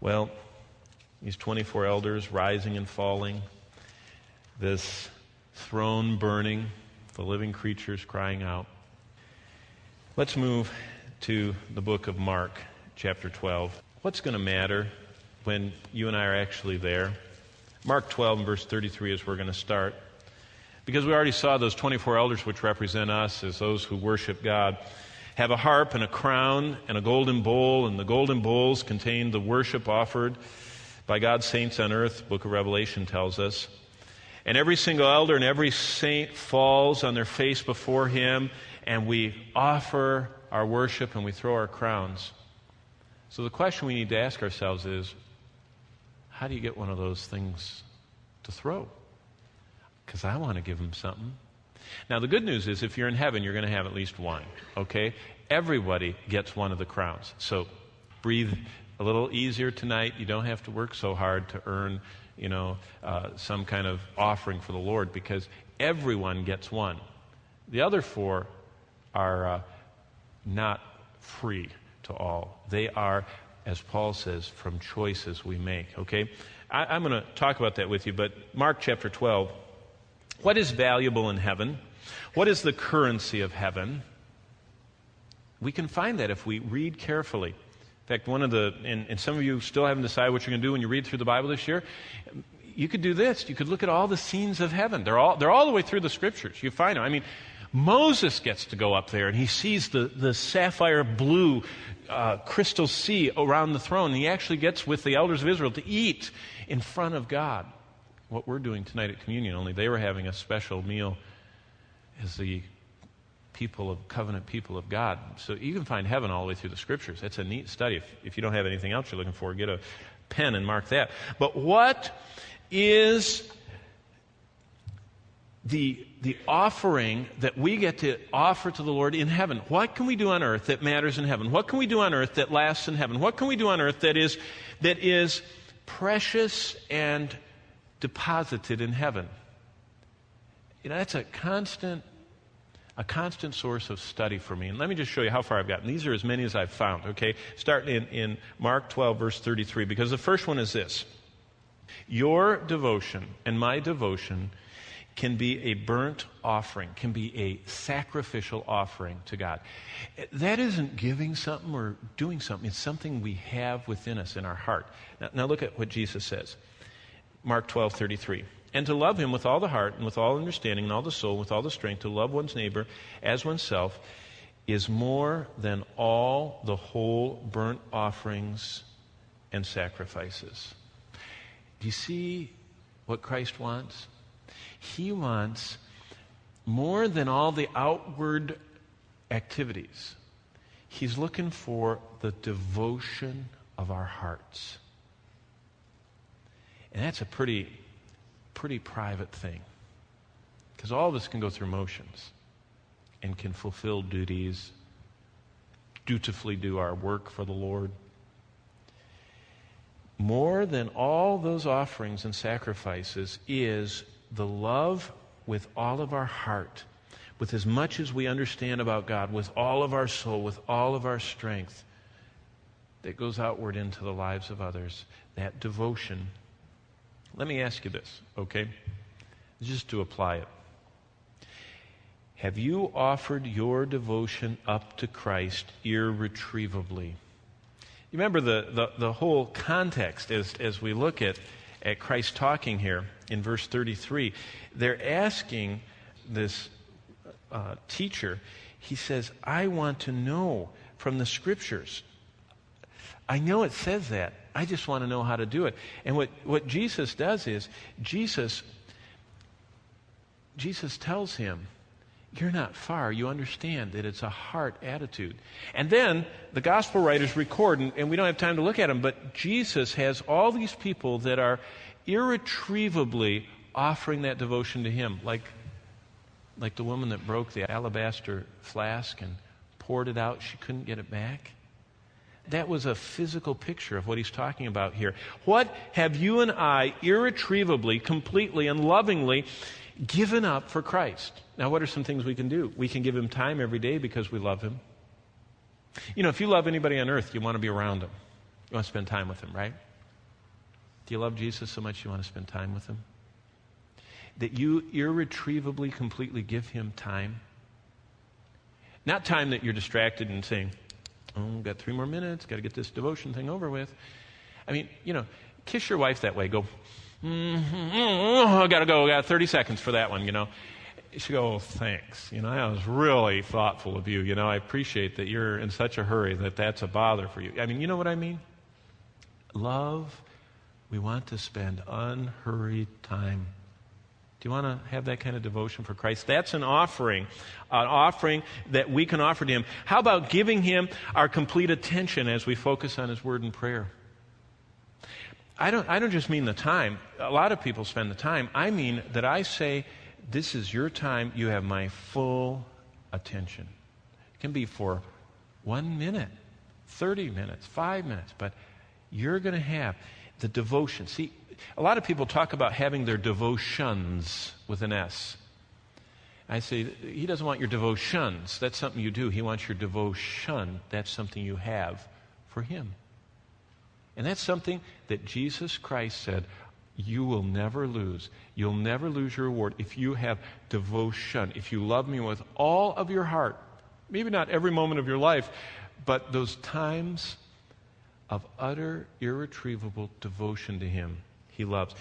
Well, these 24 elders rising and falling, this throne burning, the living creatures crying out. Let's move to the book of Mark, chapter 12. What's going to matter when you and I are actually there? Mark 12 and verse 33 is where we're going to start. Because we already saw those 24 elders, which represent us as those who worship God, have a harp and a crown and a golden bowl, and the golden bowls contain the worship offered by God's saints on earth, the book of Revelation tells us. And every single elder and every saint falls on their face before him, and we offer our worship and we throw our crowns. So the question we need to ask ourselves is, how do you get one of those things to throw? Because I want to give him something. Now, the good news is if you're in heaven, you're going to have at least one, okay? Everybody gets one of the crowns. So breathe a little easier tonight. You don't have to work so hard to earn, some kind of offering for the Lord, because everyone gets one. The other four are not free to all. They are, as Paul says, from choices we make, okay? I'm going to talk about that with you, but Mark chapter 12, what is valuable in heaven? What is the currency of heaven? We can find that if we read carefully. In fact, and some of you still haven't decided what you're going to do when you read through the Bible this year. You could do this. You could look at all the scenes of heaven. They're all the way through the Scriptures. You find them. I mean, Moses gets to go up there, and he sees the sapphire blue crystal sea around the throne. And he actually gets with the elders of Israel to eat in front of God. What we're doing tonight at communion, only they were having a special meal as the covenant people of God. So you can find heaven all the way through the Scriptures. That's a neat study. If you don't have anything else you're looking for, get a pen and mark that. But what is the offering that we get to offer to the Lord in heaven? What can we do on earth that matters in heaven? What can we do on earth that lasts in heaven? What can we do on earth that is precious and deposited in heaven? That's a constant source of study for me. And let me just show you how far I've gotten. These are as many as I've found, okay? Starting in Mark 12, verse 33, because the first one is this. Your devotion and my devotion can be a burnt offering, can be a sacrificial offering to God. That isn't giving something or doing something. It's something we have within us in our heart. Now look at what Jesus says. Mark 12, 33. And to love him with all the heart and with all understanding and all the soul, with all the strength, to love one's neighbor as oneself, is more than all the whole burnt offerings and sacrifices. Do you see what Christ wants? He wants more than all the outward activities. He's looking for the devotion of our hearts. And that's a pretty private thing. Because all of us can go through motions and can fulfill duties, dutifully do our work for the Lord. More than all those offerings and sacrifices is the love with all of our heart, with as much as we understand about God, with all of our soul, with all of our strength, that goes outward into the lives of others. That devotion. Let me ask you this, okay? Just to apply it. Have you offered your devotion up to Christ irretrievably? You remember the whole context as we look at Christ talking here in verse 33. They're asking this teacher, he says, I want to know from the Scriptures. I know it says that. I just want to know how to do it. And what Jesus does is, Jesus tells him, you're not far. You understand that it's a heart attitude. And then the gospel writers record, and we don't have time to look at them, but Jesus has all these people that are irretrievably offering that devotion to him, like the woman that broke the alabaster flask and poured it out. She couldn't get it back. That was a physical picture of what he's talking about here. What have you and I irretrievably, completely, and lovingly given up for Christ? Now, what are some things we can do? We can give him time every day because we love him. If you love anybody on earth, you want to be around them. You want to spend time with them, right? Do you love Jesus so much you want to spend time with him? That you irretrievably, completely give him time? Not time that you're distracted and saying, oh, got 3 more minutes, got to get this devotion thing over with. I mean, kiss your wife that way. Go, I got to go. I got 30 seconds for that one, She go, oh, thanks. I was really thoughtful of you. I appreciate that you're in such a hurry that that's a bother for you. I mean, you know what I mean? Love, we want to spend unhurried time. Do you want to have that kind of devotion for Christ? That's an offering that we can offer to him. How about giving him our complete attention as we focus on his word and prayer? I don't just mean the time. A lot of people spend the time. I mean that I say, this is your time. You have my full attention. It can be for 1 minute, 30 minutes, 5 minutes, but you're going to have the devotion. See, a lot of people talk about having their devotions with an S. I say, he doesn't want your devotions. That's something you do. He wants your devotion. That's something you have for him. And that's something that Jesus Christ said, you will never lose. You'll never lose your reward if you have devotion, if you love me with all of your heart. Maybe not every moment of your life, but those times of utter, irretrievable devotion to him he loves.